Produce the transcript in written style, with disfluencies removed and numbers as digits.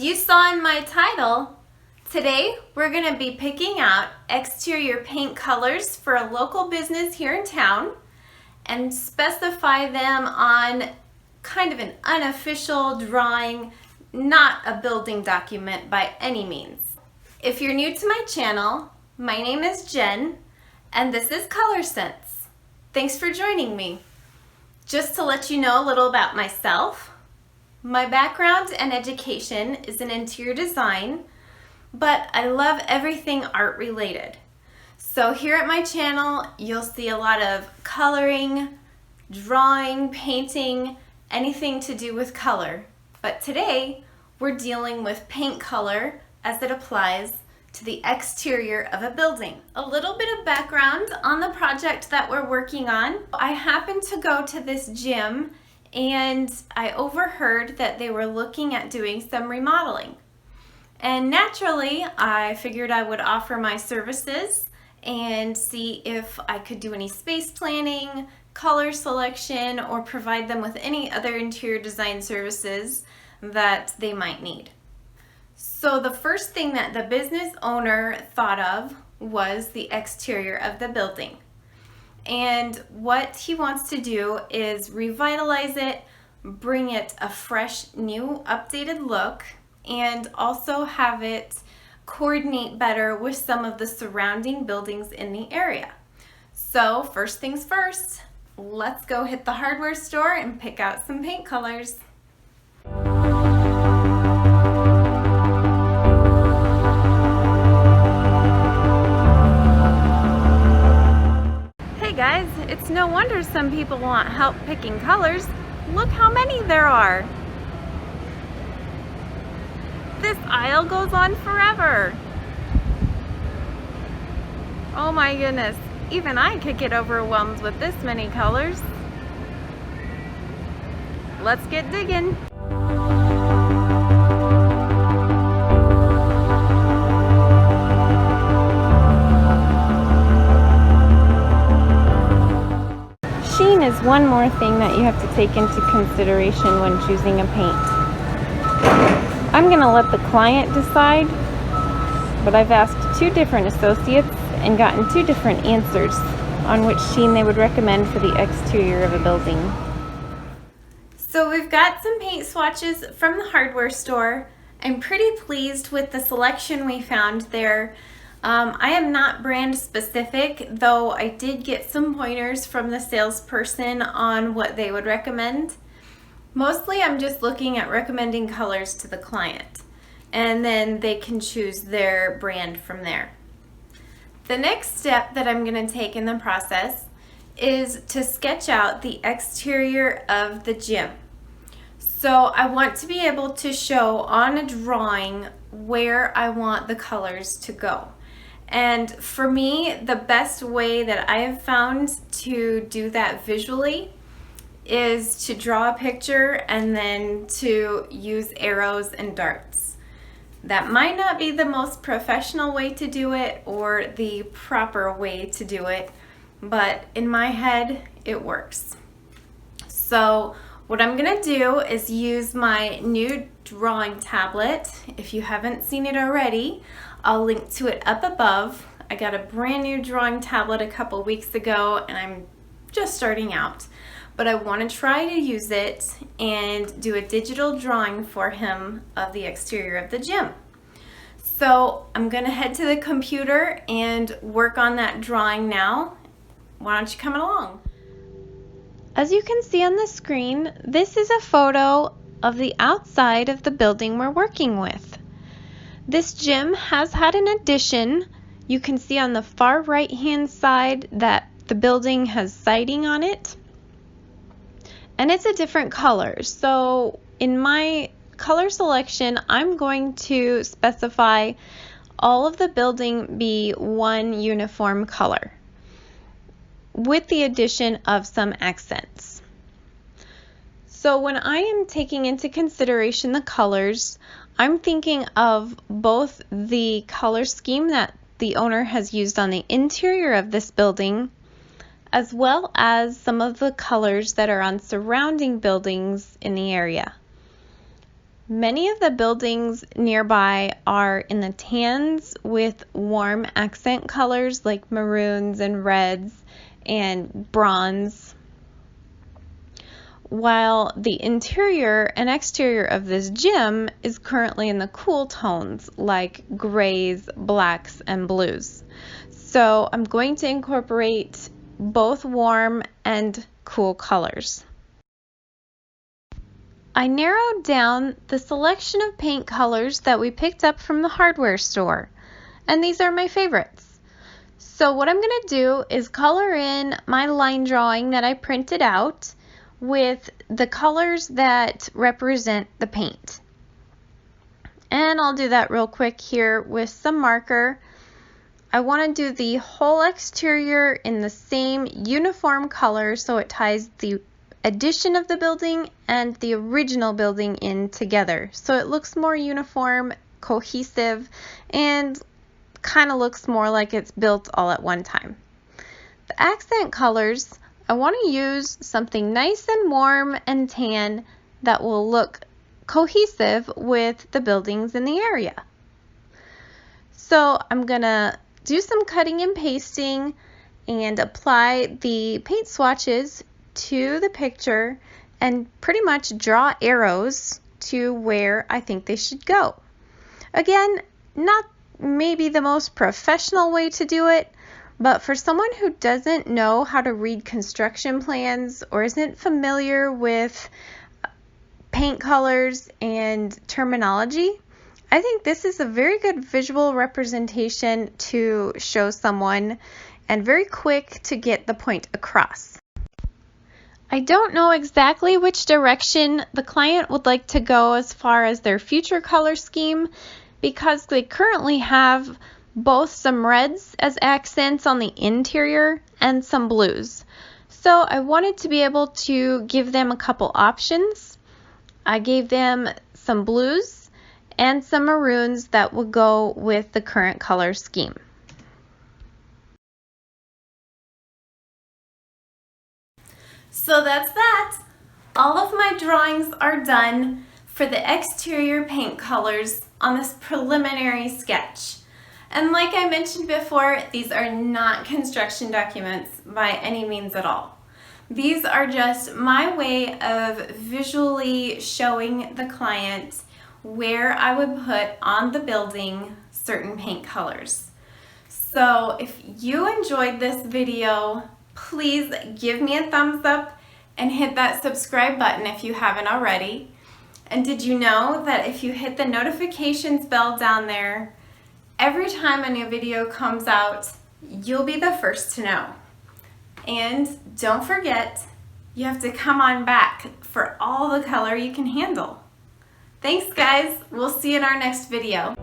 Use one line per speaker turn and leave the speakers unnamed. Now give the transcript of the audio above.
you saw in my title, today we're going to be picking out exterior paint colors for a local business here in town and specify them on kind of an unofficial drawing, not a building document by any means. If you're new to my channel, my name is Jen and this is Color Sense. Thanks for joining me. Just to let you know a little about myself, my background and education is in interior design, but I love everything art related. So here at my channel, you'll see a lot of coloring, drawing, painting, anything to do with color. But today, we're dealing with paint color as it applies to the exterior of a building. A little bit of background on the project that we're working on. I happened to go to this gym and I overheard that they were looking at doing some remodeling. And naturally, I figured I would offer my services and see if I could do any space planning, color selection, or provide them with any other interior design services that they might need. So the first thing that the business owner thought of was the exterior of the building. And what he wants to do is revitalize it, bring it a fresh, new, updated look, and also have it coordinate better with some of the surrounding buildings in the area. So first things first, let's go hit the hardware store and pick out some paint colors. Guys, it's no wonder some people want help picking colors. Look how many there are. This aisle goes on forever. Oh my goodness, even I could get overwhelmed with this many colors. Let's get digging. Sheen is one more thing that you have to take into consideration when choosing a paint. I'm going to let the client decide, but I've asked 2 different associates and gotten 2 different answers on which sheen they would recommend for the exterior of a building. So we've got some paint swatches from the hardware store. I'm pretty pleased with the selection we found there. I am not brand specific, though I did get some pointers from the salesperson on what they would recommend. Mostly I'm just looking at recommending colors to the client, and then they can choose their brand from there. The next step that I'm going to take in the process is to sketch out the exterior of the gym. So I want to be able to show on a drawing where I want the colors to go. And for me, the best way that I have found to do that visually is to draw a picture and then to use arrows and darts. That might not be the most professional way to do it or the proper way to do it, but in my head, it works. So what I'm gonna do is use my new drawing tablet. If you haven't seen it already, I'll link to it up above. I got a brand new drawing tablet a couple weeks ago and I'm just starting out. But I want to try to use it and do a digital drawing for him of the exterior of the gym. So I'm going to head to the computer and work on that drawing now. Why don't you come along? As you can see on the screen, this is a photo of the outside of the building we're working with. This gym has had an addition. You can see on the far right hand side that the building has siding on it. And it's a different color. So in my color selection, I'm going to specify all of the building be one uniform color with the addition of some accents. So when I am taking into consideration the colors, I'm thinking of both the color scheme that the owner has used on the interior of this building, as well as some of the colors that are on surrounding buildings in the area. Many of the buildings nearby are in the tans with warm accent colors like maroons and reds and bronze, while the interior and exterior of this gym is currently in the cool tones like grays, blacks, and blues. So I'm going to incorporate both warm and cool colors. I narrowed down the selection of paint colors that we picked up from the hardware store, and these are my favorites. So what I'm going to do is color in my line drawing that I printed out with the colors that represent the paint. And I'll do that real quick here with some marker. I want to do the whole exterior in the same uniform color so it ties the addition of the building and the original building in together. So it looks more uniform, cohesive, and kind of looks more like it's built all at one time. The accent colors, I want to use something nice and warm and tan that will look cohesive with the buildings in the area. So I'm going to do some cutting and pasting and apply the paint swatches to the picture and pretty much draw arrows to where I think they should go. Again, not maybe the most professional way to do it, but for someone who doesn't know how to read construction plans or isn't familiar with paint colors and terminology, I think this is a very good visual representation to show someone and very quick to get the point across. I don't know exactly which direction the client would like to go as far as their future color scheme because they currently have both some reds as accents on the interior and some blues. So I wanted to be able to give them a couple options. I gave them some blues and some maroons that would go with the current color scheme. So that's that. All of my drawings are done for the exterior paint colors on this preliminary sketch. And like I mentioned before, these are not construction documents by any means at all. These are just my way of visually showing the client where I would put on the building certain paint colors. So if you enjoyed this video, please give me a thumbs up and hit that subscribe button if you haven't already. And did you know that if you hit the notifications bell down there, every time a new video comes out, you'll be the first to know. And don't forget, you have to come on back for all the color you can handle. Thanks guys, we'll see you in our next video.